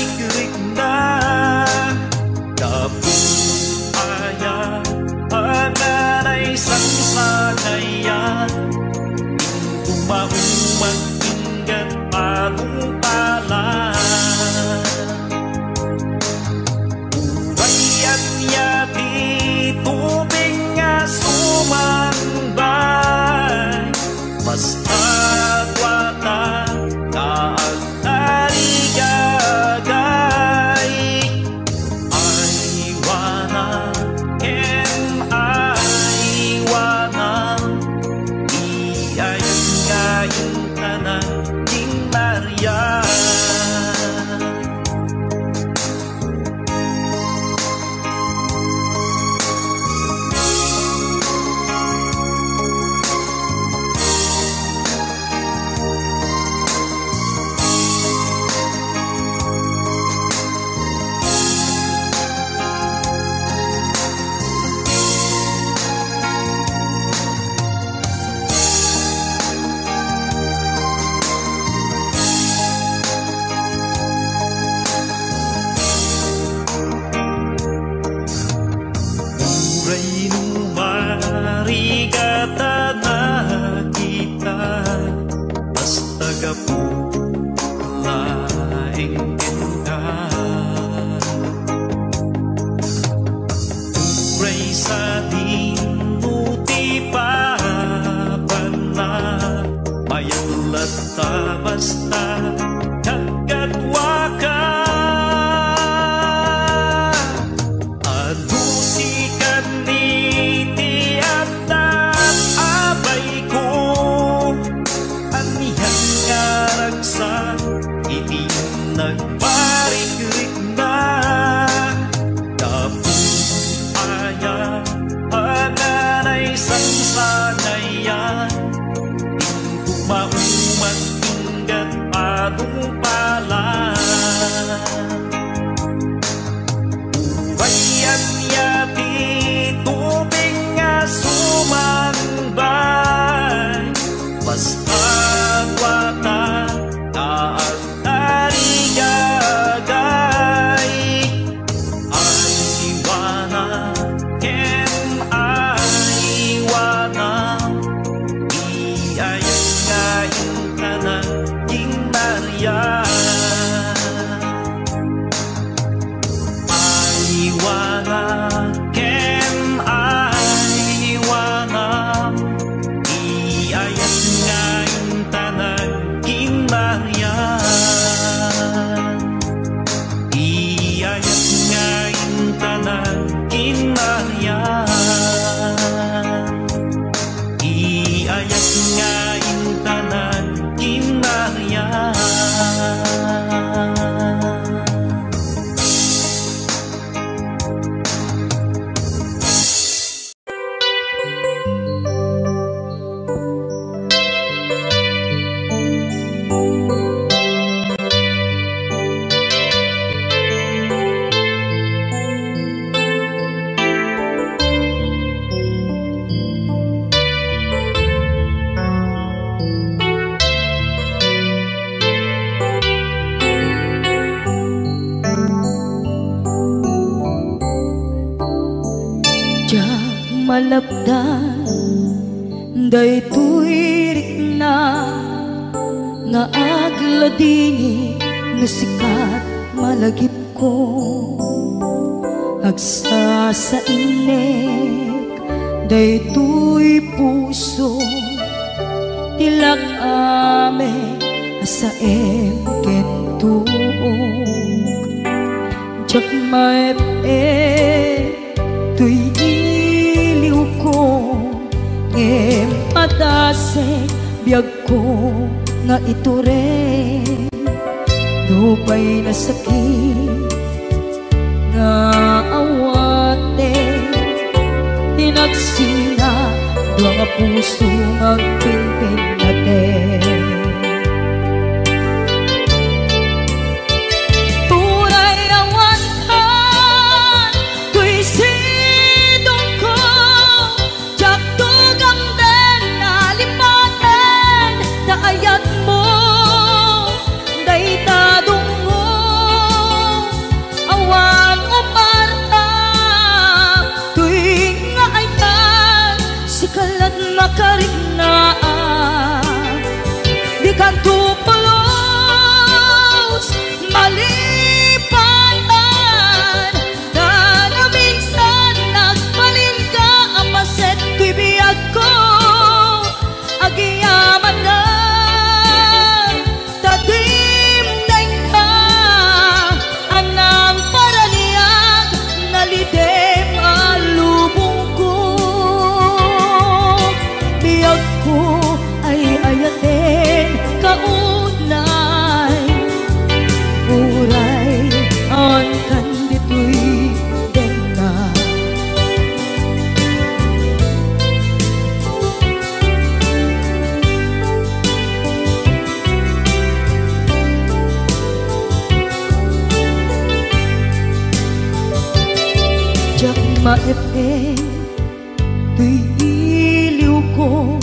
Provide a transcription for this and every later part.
barik-rik na kapupaya panganay sangsagayan umahumang inggat pangumpala urayan yati tubig nga sumambay mas agwata kaagtari gagay aywana ken aywana iayang ngayong tanan king Maria marigata na kita basta gapulaing ka uray sa dinuti pa na mayalata basta kagadwa ka nagbarik-rik na kapupaya panganay sangsagayan umahumang inggat pangumpala urayan yati tubig nga sumambay basta agwata kaagtari gagay aywana ken aywana iayang ngayong tanan king Maria aywana ken aywana iayang ngayong tanan king Maria iayat ngayong tanan king Maria iayat ngayong tanan king Maria malapdan daytoy rikna nga agladingi nga sikat malagip ko agsa sa inek daytoy puso tilak ame asaem kentuog jak maep tuy iliw ko ngem patase biyag ko nga iture dupay na sakit nga awate tinagsina dua nga puso magpilpil natin ayat mo day tadungo maepeng tuy iliw ko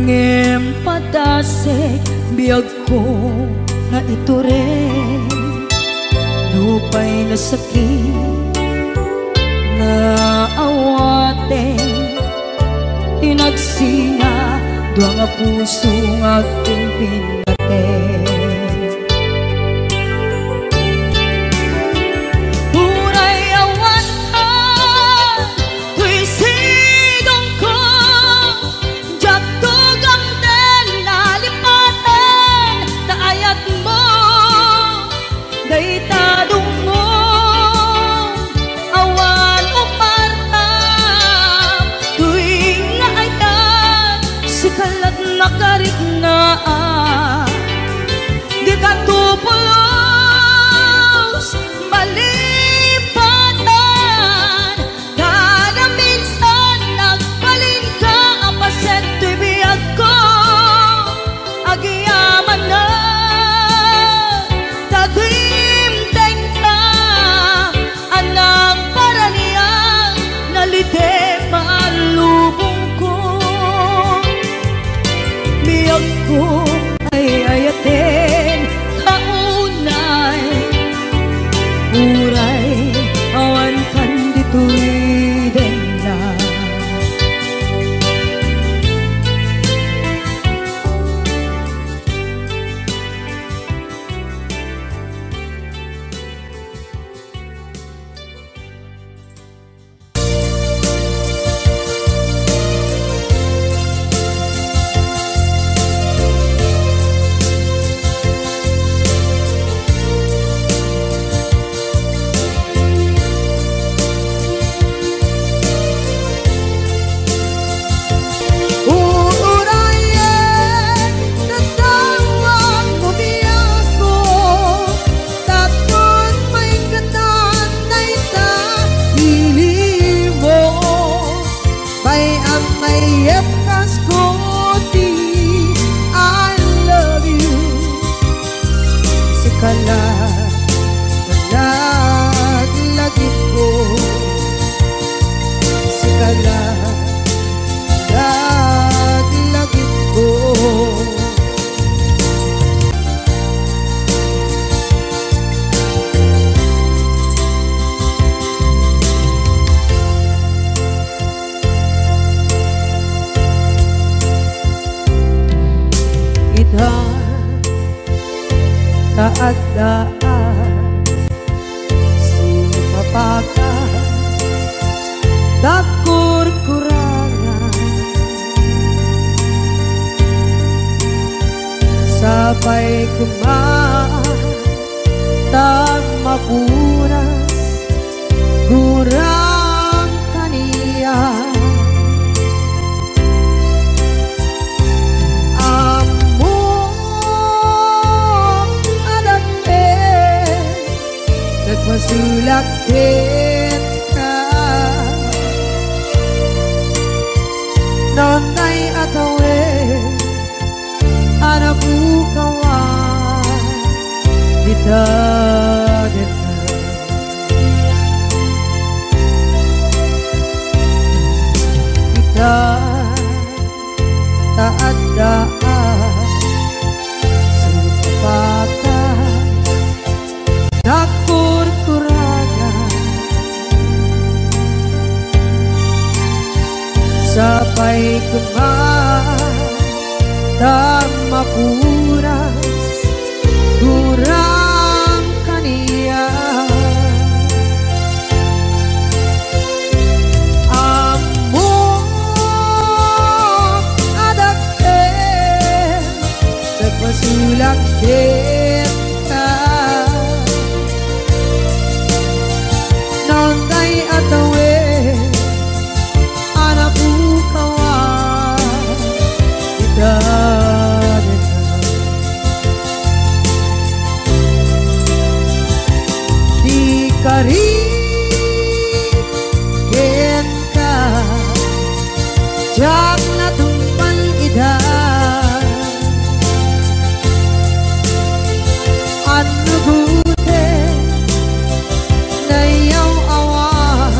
ngem padasek biyag ko na ito rin lupay na sakit na awaten inagsinga duwa nga puso nga aking pinaten. Nakarik na di ka tupulos malipatan kada minsan nagpaling ka apaset tuy biyag ko agyaman na tagimteng ka anang paraniyang nalite malubong ko ay ayaten kaunay uray awan kan dito'y denla taadaan sumapaka dakur-kurangan sabay kumaan tag mapunas gurang kaniya masulakit ka nonay atawin anak bukawan kita kita taadaan supakan dakur-kurangan sampai kemana dan mapuras kurang kania amor ada terpasulak kita nonday atawin anak bukawan kita di karigin ka jak na tumpan idan ano gute na yaw awan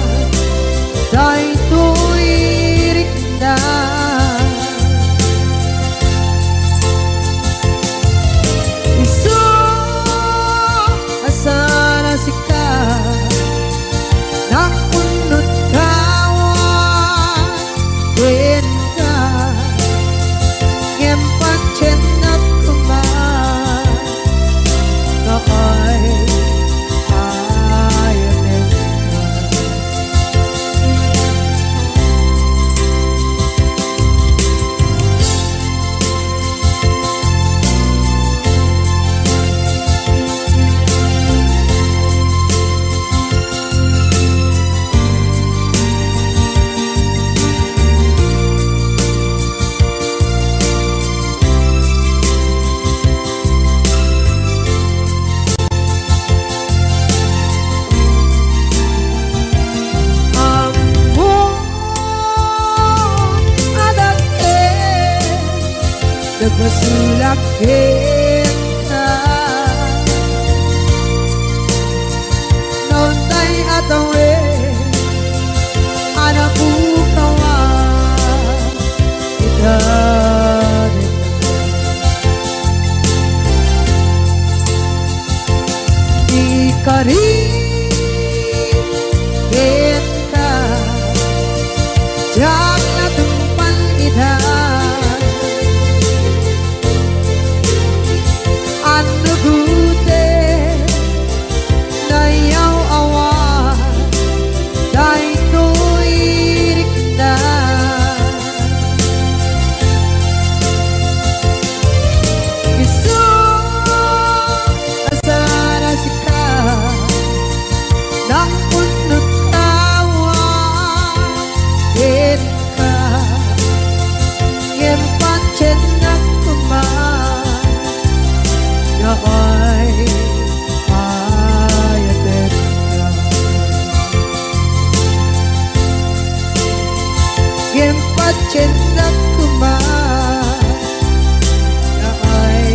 ikarin kita jak natumpan kita anu gute nayaw awa dai tuirik na isu asara sika nang punut tawa ka ngem pancen nak kumah ya ay ayaten ngem pancen nak kumah ya ay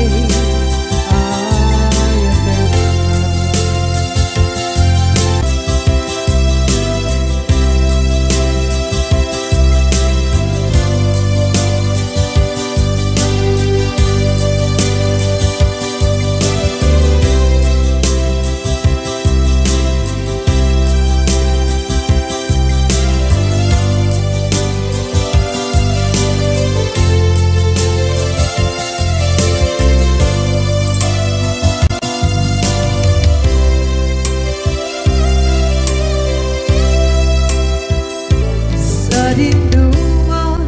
ayaten Rinduan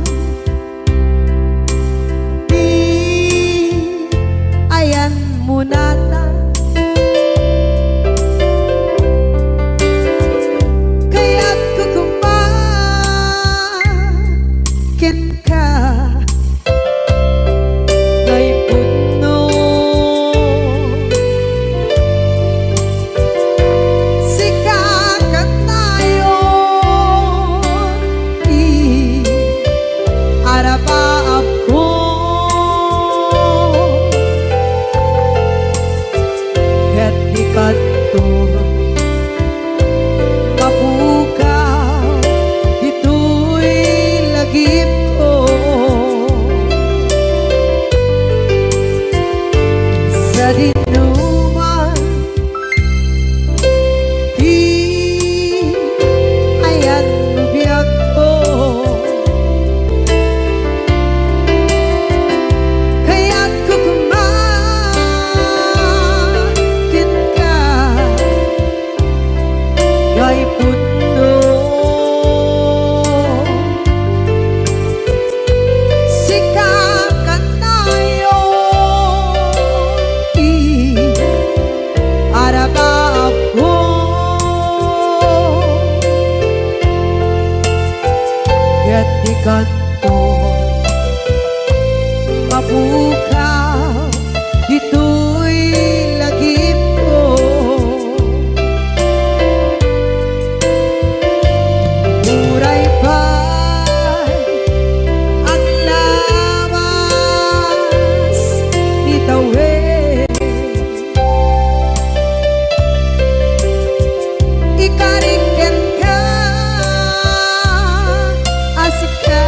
di ayan munata kaya't kukumakin ka ngay puno sikakat tayo araba ako ket di kanto mapukaw dito'y lagip ko sa dinuman di ayan biyak ko kaya't kukumakin ka ngay puno sikakat tayo araba ako kaya't di kanto mapukaw dito'y lagip ko muray pa'y ang labas ni tawid ikariken ka asika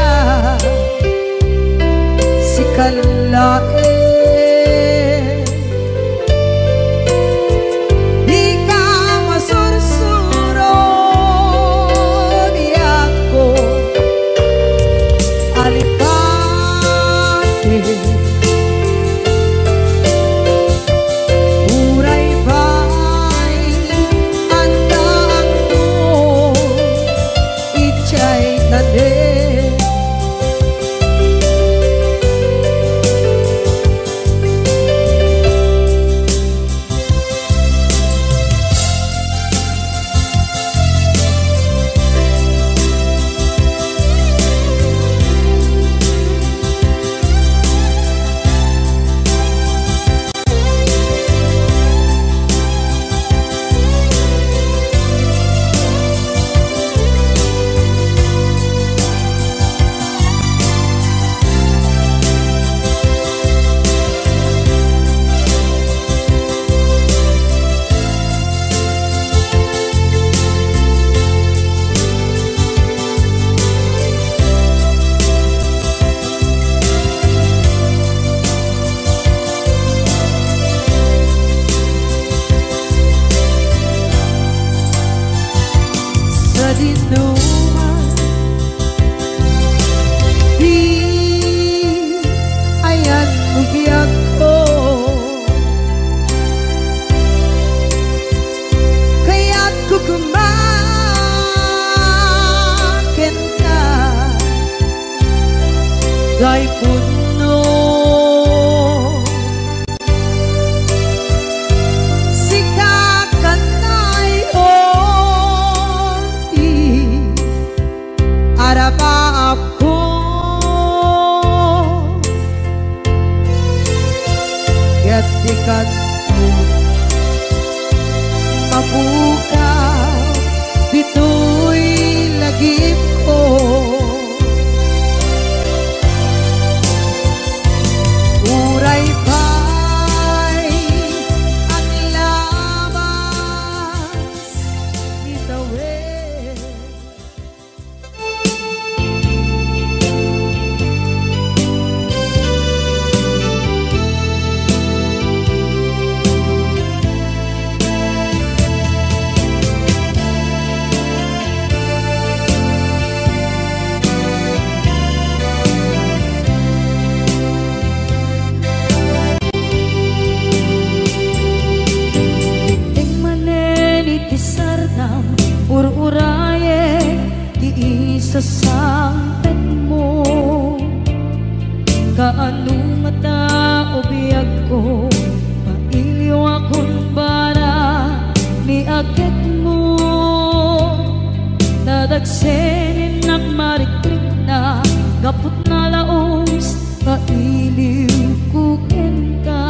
mapukaw dito'y lagip ko. Uray pa'y ang labas itawid. Ur-uraye di isa sampet mo, kaano mata o biyag ko, mailiw akong bara ni agit mo. Nadagsenin at marikrik na gapot na laos, mailiw kukin ka.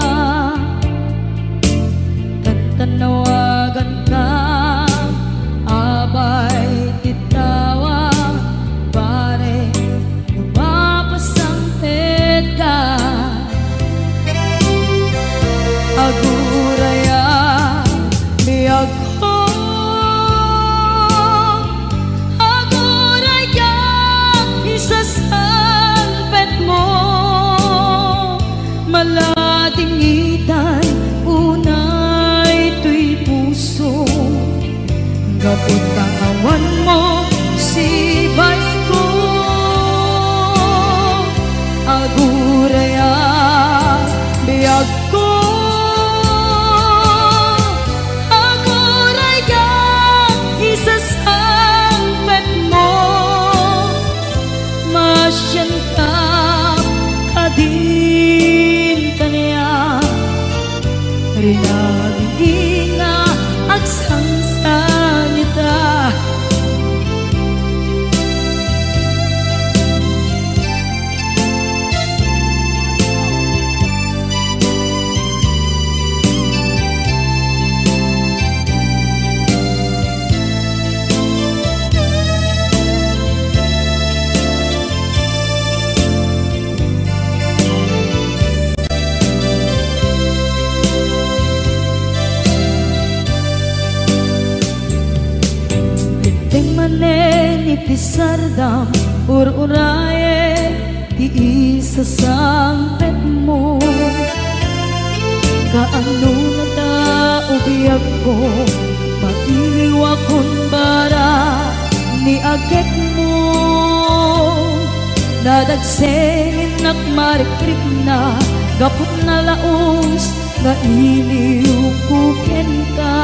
Tantanawagan ka, abay titawa, pare lumapasangpet ka. Aguraya biyag ko, aguraya isasangpet mo. Maladingitan unay tuy puso, gapot kawan mo sibay ko. Aguraya biyag ko, aguraya isasangpet mo. Masyan ka kadin kaniya, rinagin na agsangsan ita. Itisardam ur-uraye di isa sampet mo, kaano na ta ubiyag ko, mailiw akong bara ni agit mo. Nadagsenin at marikrik na gapot na laos, na iliw kukin ka.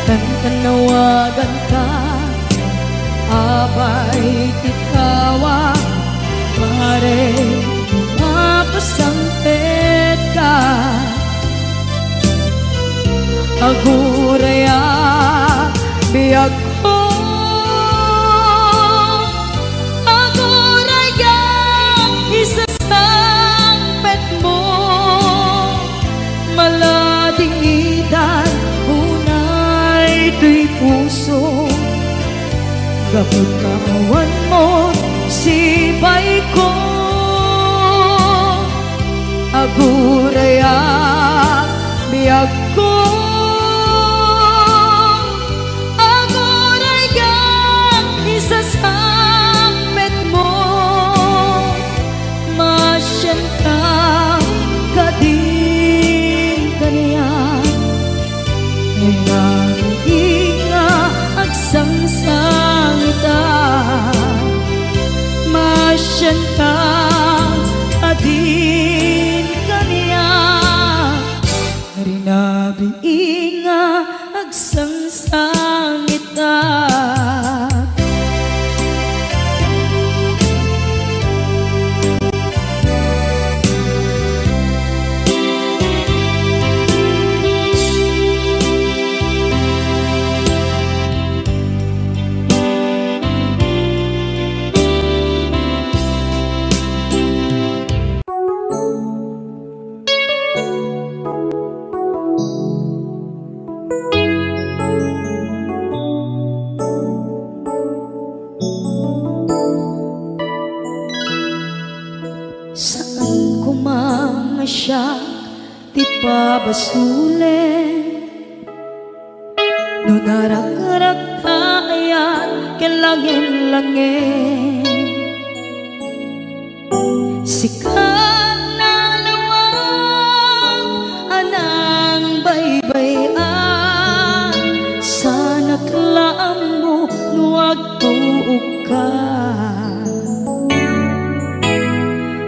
Tantanawagan ka, abay titawa, pare lumapasangpet ka. Aguraya biyag ko, aguraya isasangpet mo. Maladingitan ito'y puso, gapot kawan mo sibay ko. Aguraya biyag ko, aguraya isasangpet mo. Masyan ka kadin kaniya, inga agsangsang ita. Masyan ka adin kaniya, rinabi inga agsangsang ita. ipabasulit no narak-rak ayan kelangin-langin sikat na lawang anang baybayan sana klaam mo nuwag tuog ka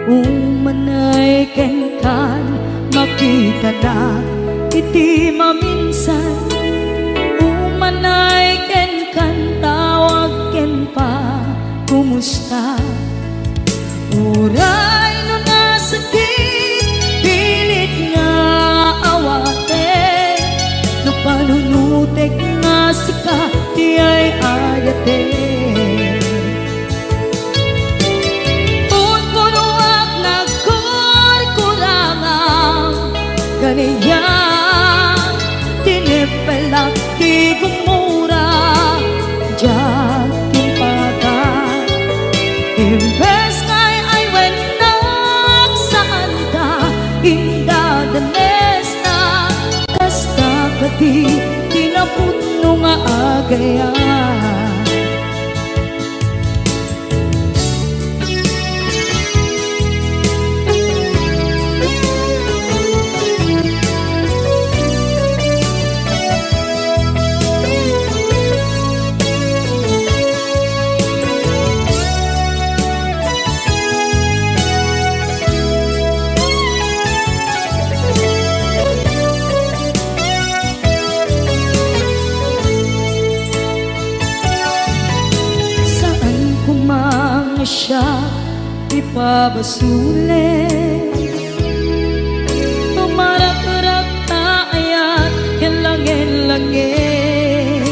umanay kenkan makita na iti maminsan umanay kenkan tawag ken pa kumusta uray no nasakit pilit nga awate no panunutek nga sika di ay ayate unpunuak nagkurkurangang ganiya tinipelak di gumura diyan timpagan imbes ngay ay wenak saan ka indadanes na kasta kati kinaputno nga agayan siya ipabasulit tumarak-rak na ayan kelangin-langin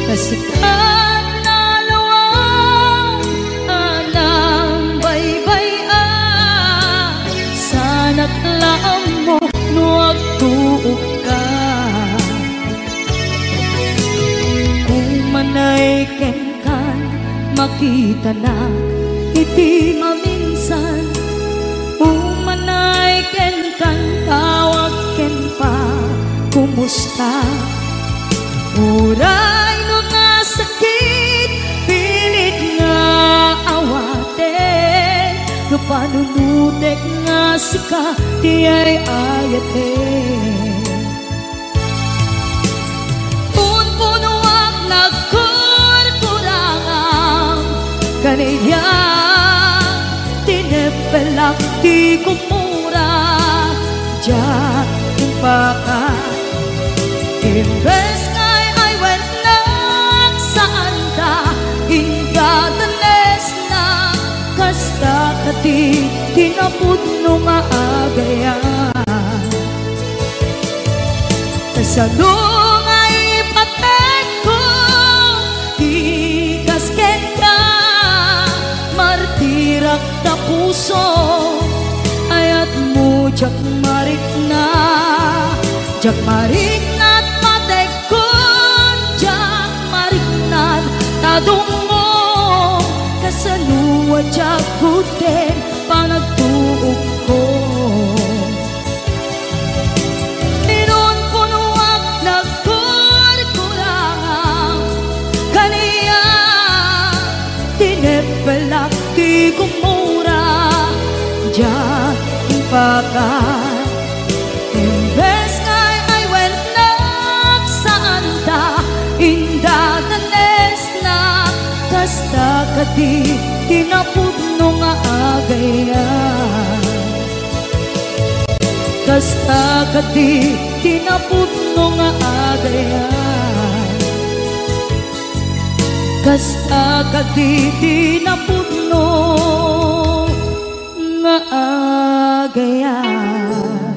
kasikat na lawang anang baybayan sana't laam mo nuwag tuog ka umanay kenkan makita na iti maminsan umanay ken kan tawag ken pa kumusta uray no nasakit pilit nga awate no panunutek nga sika di ay ayate unpunuak nagkurkurangang kaniya tinipelak di kumura diyan timpakan imbes ngay ay wenak saan ka indadanes na kasta kati tinaputno nga agayan kasadong ay patek ko ikasken ka martirak na puso ayat mo jak marik na patek ko jak marik na tadong mo kasaluwa jak kuten panagtuog ko minun punuak nagkurkurangang kaniya tinipelak di kumura diyan timpakan imbes ngay ay wenak saan ta indadanes na kasta kati tinaputno nga agayan kasta kati tinaputno nga agayan kasta kati tinaputno nga agayan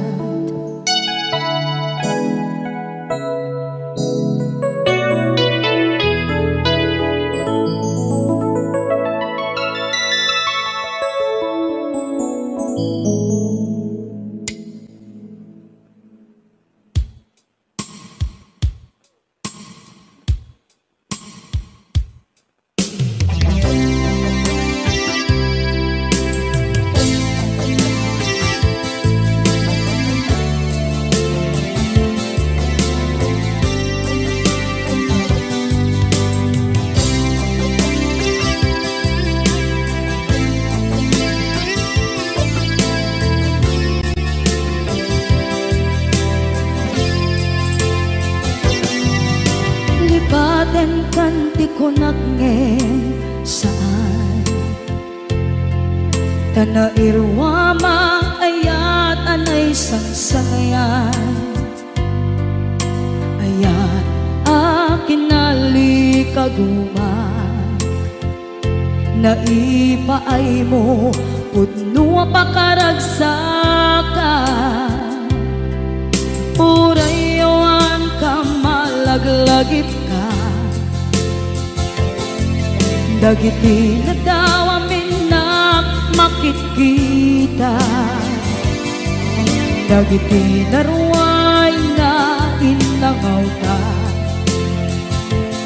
Baten kanti ko nagngen saan Tanairwama ayat anay sangsangayan Ayat akin nalikaguma Naipaay mo pudno pakaragsakan Urayawan ka malaglagip ka Dagiti na daw amin na makikita Dagiti na ruway na inlangaw ka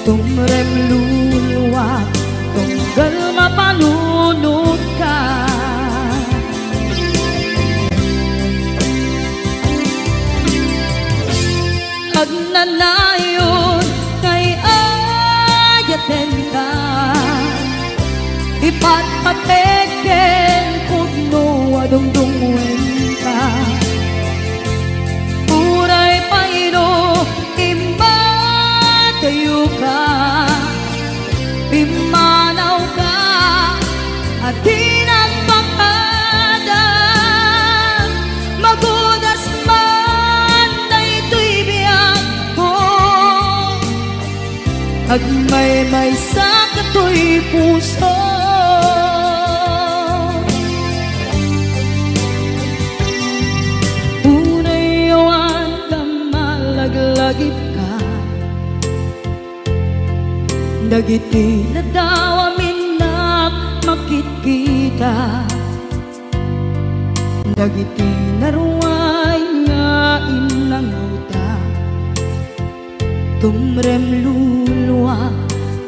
Tumrem luluwa tunggal mapalunod ka Agnanayon kay ayaten ka Ipatpateken pudno adungdungwen ka Uray payro imatayo ka Pimanaw ka at di nagpakadan Magudas man na ito'y biyag ko Agmay-may sa kato'y puso Unayawan ka malaglagip ka Dagiti na daw amin na makikita Dagiti na ruway nga inangauta Tumrem luluwa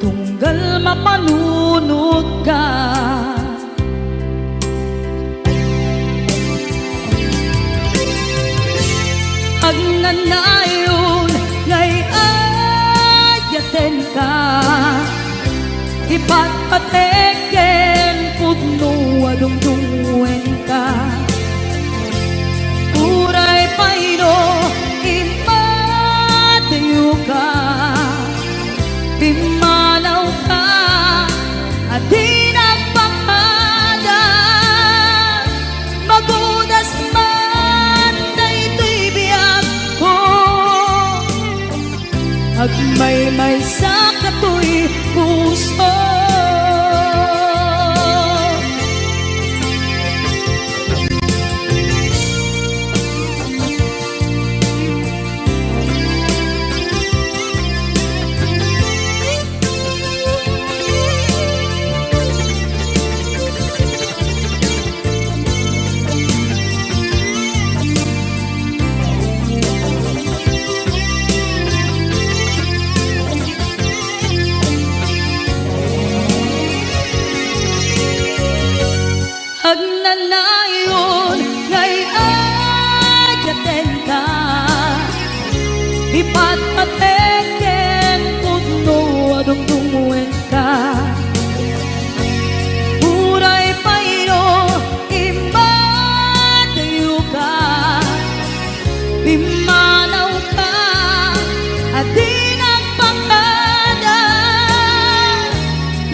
tunggal mapanunod ka Agnanayon ngay ayaten ka Ipatpateken pudno adungdungwen ka Uray payro imatayo ka Pimanaw ka at di nagpakadan Magudas man na ito'y biyag ko Agmay-may sa kato'y puso Agnanayon ngay ayaten ka Ipatpateken pudno adungdungwen ka Uray payro imatayo ka Pimanaw ka at di nagpakadan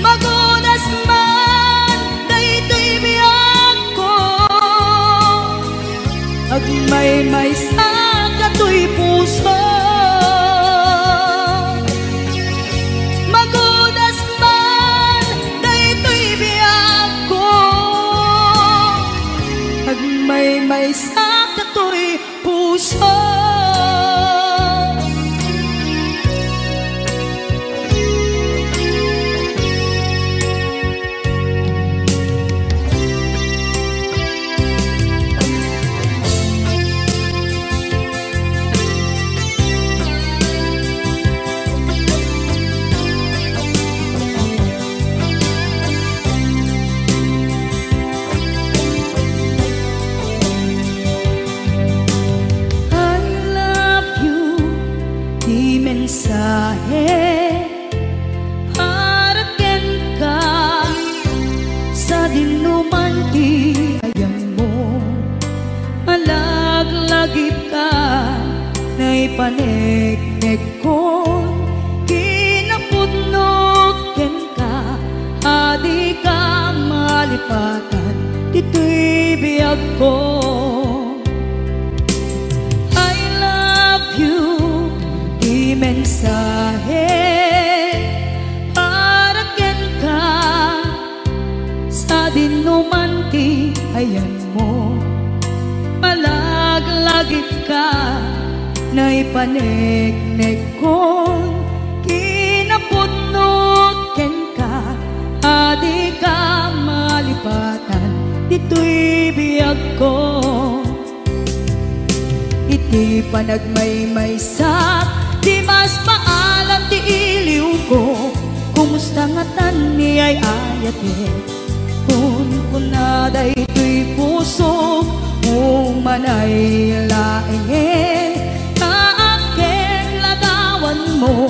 Magudas man na ito'y biyag ko Agmay-may sa kato'y puso Magudas man na ito'y biyag ko Agmay-may sa kato'y puso mensahe haraken ka sa dinuman ti ayan mo malaglagip ka na ipaneknek ko malipatan, dito'y biyag ko. I love you, di mensahe para ken ka sa dinumanti ayan mo. Malaglagip ka na ipanegnek kon kinapudnot ken ka, adi ka malipatan, dito'y biyag ko. Iti panagmaymaysak, di mas maalam ti iliw ko, kumusta nga tan ni ay ayate, kun kunaday to'y puso umanay laeng, kaaken lagawan mo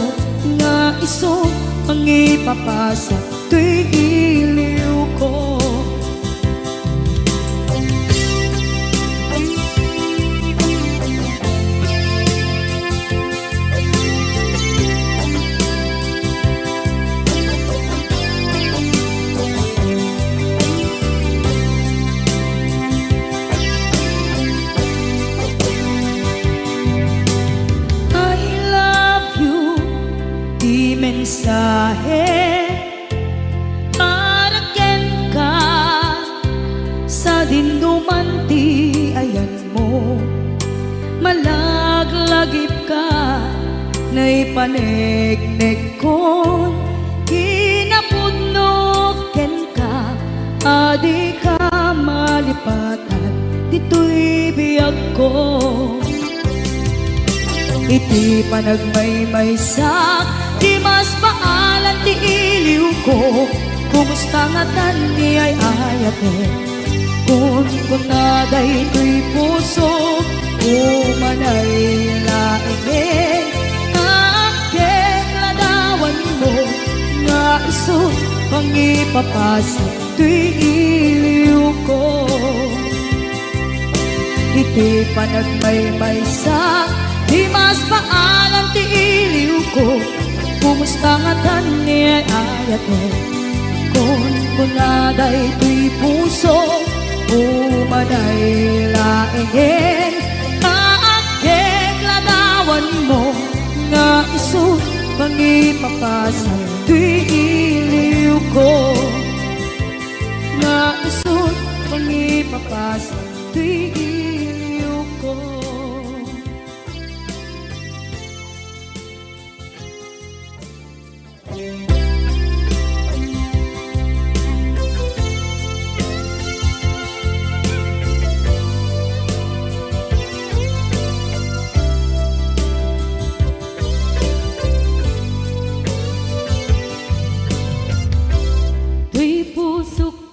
nga iso pangipapasa to'y iliw ko. Mensahe para ken ka sa dinumanti ayan mo. Malaglagip ka na ipanegnek kon kinapudnot ken ka, adi ka malipatan, dito'y biyag ko. Iti panagmaymaysak, di mas maalan ti iliw ko, kumusta nga tan ni ay ayate, kun kunaday to'y puso umanay laeng, kaaken ladawan mo nga iso pangipapasa to'y iliw ko. Iti panagmaymaysak, di mas maalan ti iliw ko, kumusta nga tan ni ay ayate, kun kunaday to'y puso umanay laeng, kaaken ladawan mo nga iso pangipapasa to'y iliw ko, nga iso pangipapasa to'y iliw ko.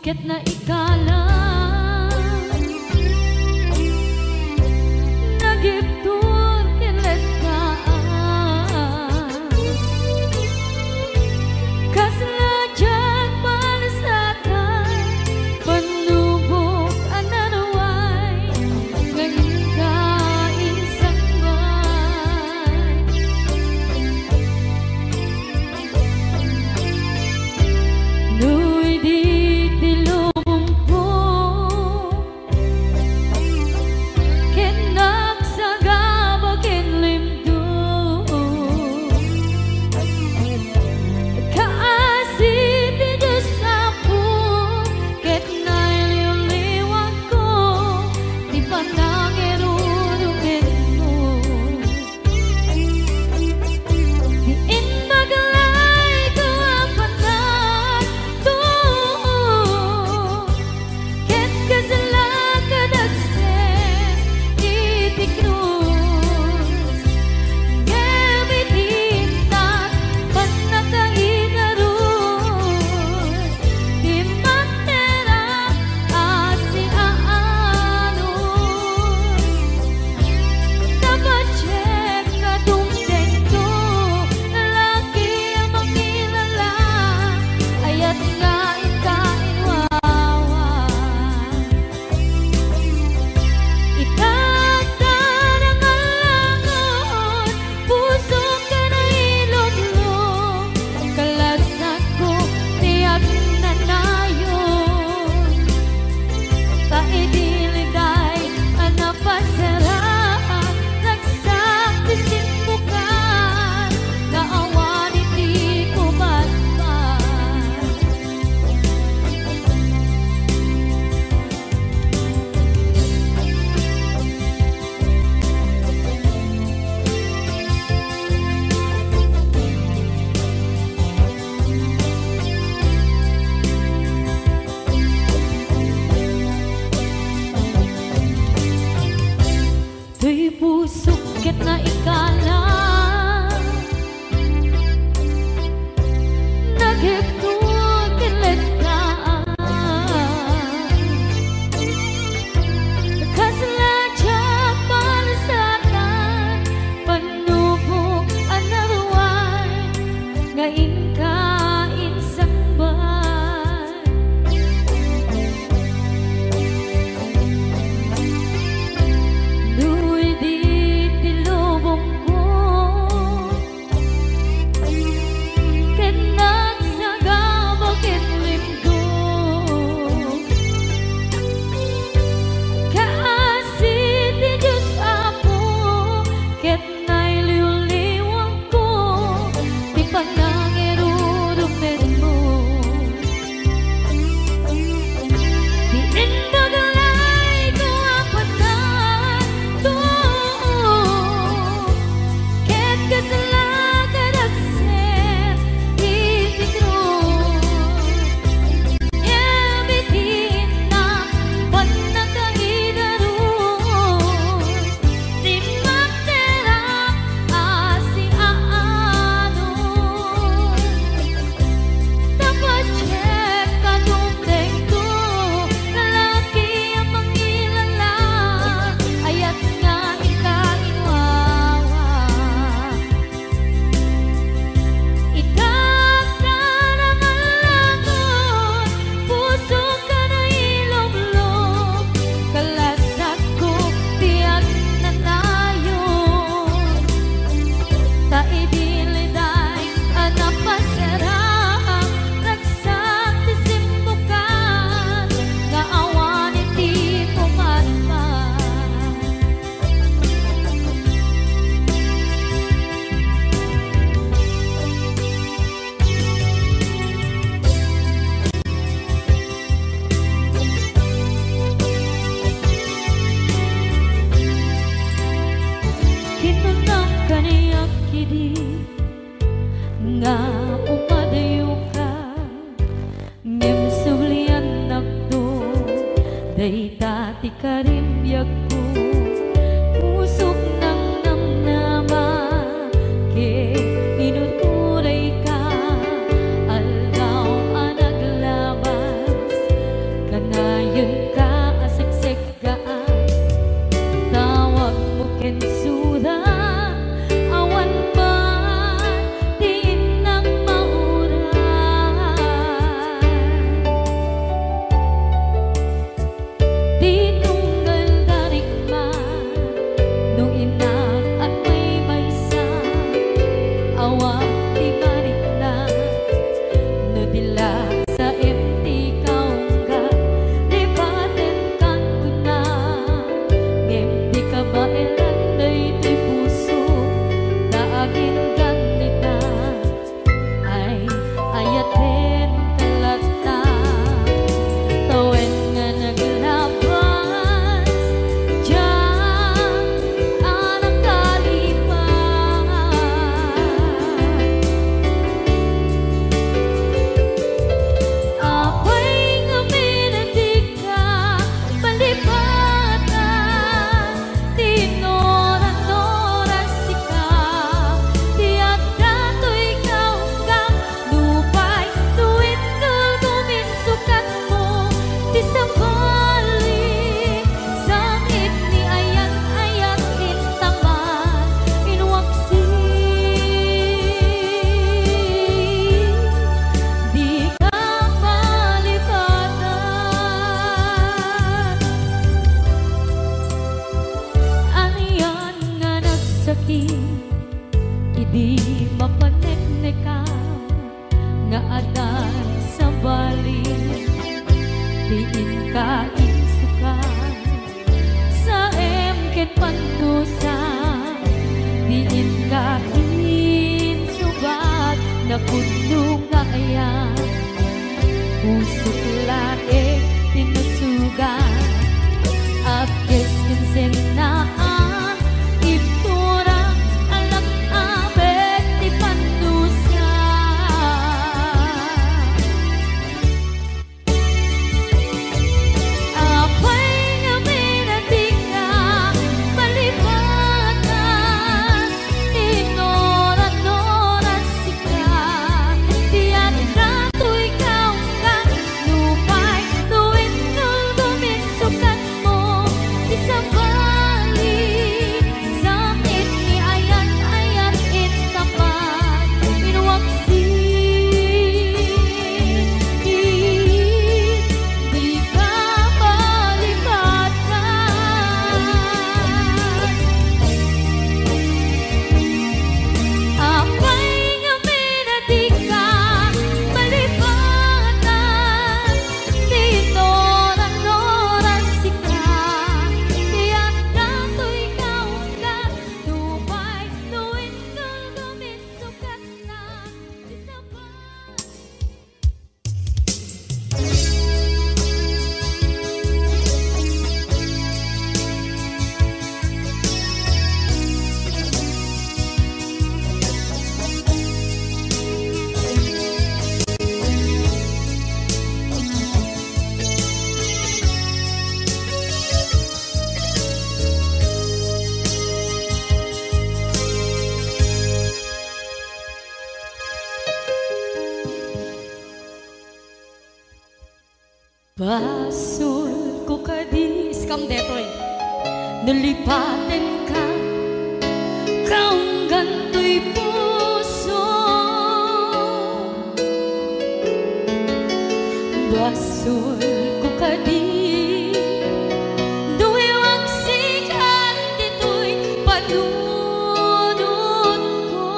Ket na ikalang ket na ikala naghiptod kilit ka kasladya palasaran panubok another one ngayon ka insang nga umadayo ka ngem sulian nakto day tati karimyak ko pusok ng namnama ke inuturay ka aldaw anaglabas kanayon ka asiksik ka tawag mo kensuda Idi mapanek ka nga adan sa bali diin ka insuka sa emket pandusa diin ka insubat na puno nga ayan pusok lae tinusugan apkes kinsen na Basol ko kadis kam detoy nalipaten ka kaung gantoy puso basol ko kadis duwag sikat ditoy panunod ko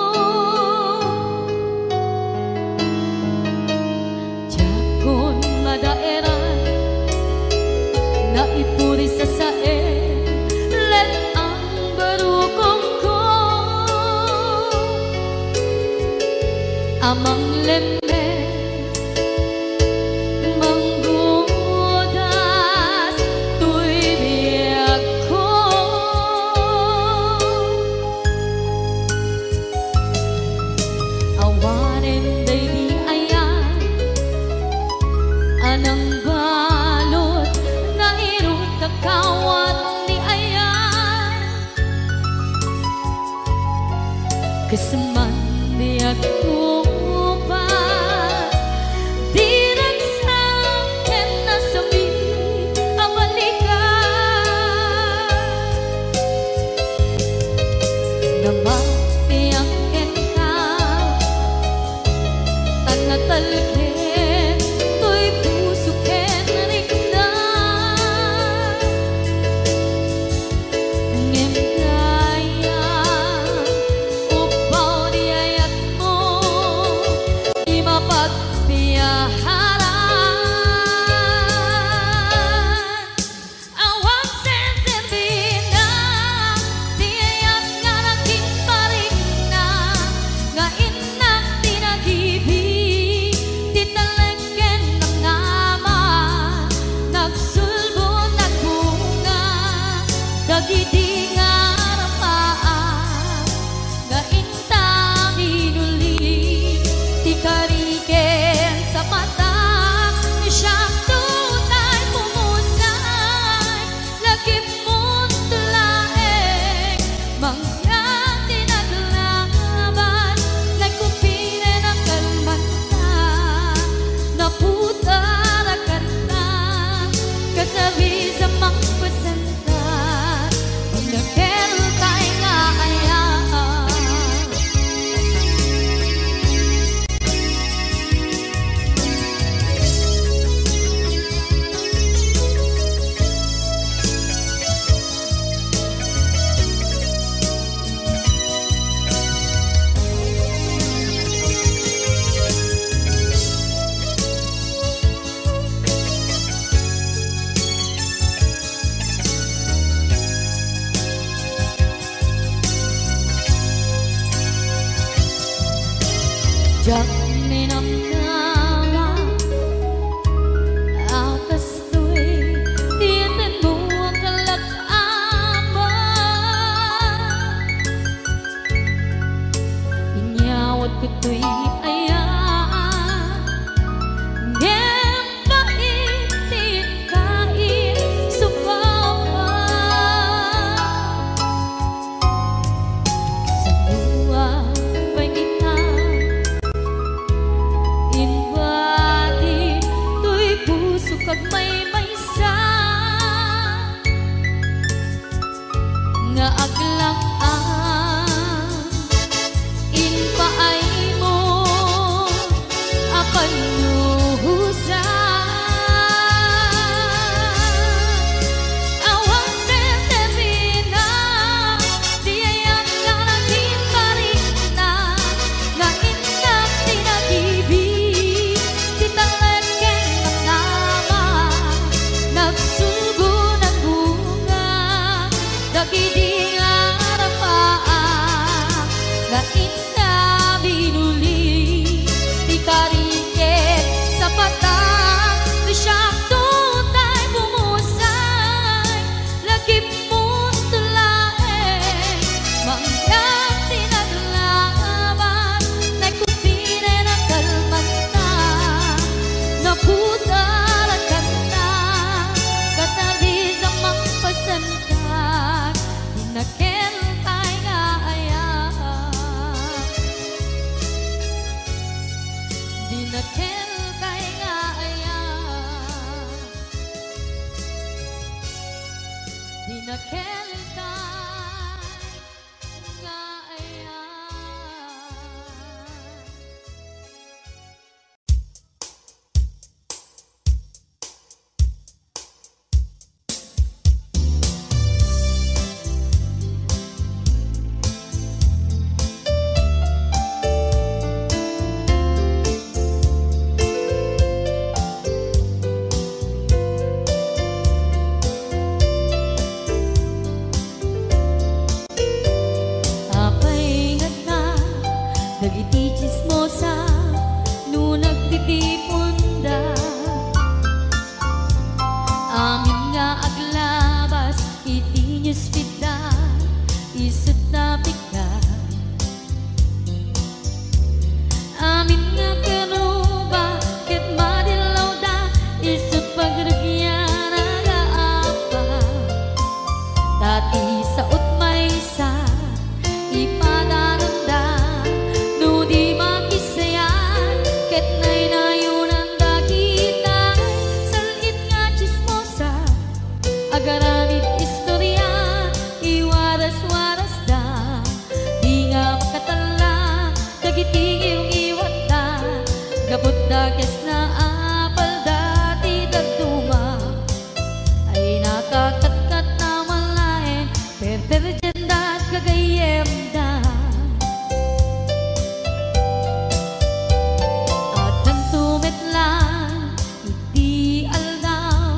jakon madaera naipuri sa sae let ang barukong ko amang lemes manggudas tuy biyak ko awanen day di ayan anang balot kawat di ayan keseman di aku pas dirang saken na sabi abalikan namang tiyang enta tanatalken to'y pusuken rikna jak ninamnama akas tu'y tiyatin mo ang kalak-ama inyawat ko tu'y ayan ngempaitin kain subawa semua kag may maysa nga aglaan inpaay mo apan nuhusa awang seserina diayam nga naging parikna nga inang tinagibig titalagyan nagsugo ng bunga dagidi arapaan na inna binuli di kariket sa patang di siyang tutay bumusay lagip mo't tulae mangyang tinaglaban na'y kupire ng kalmanta na puta santan inakel tay nga ayan iti iwan ta gabot dakes na apal dati dagduma ay nakakatkat na malain perperjenda at kagayem da at nang tumetlan iti aldaw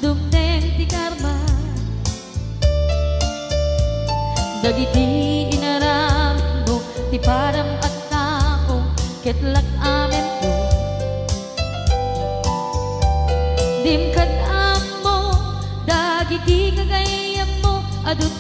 dumdeng ti karma dagiti inaram mo ti param at tao ketlak amen ko dim kad amo dagiti kagayam mo adut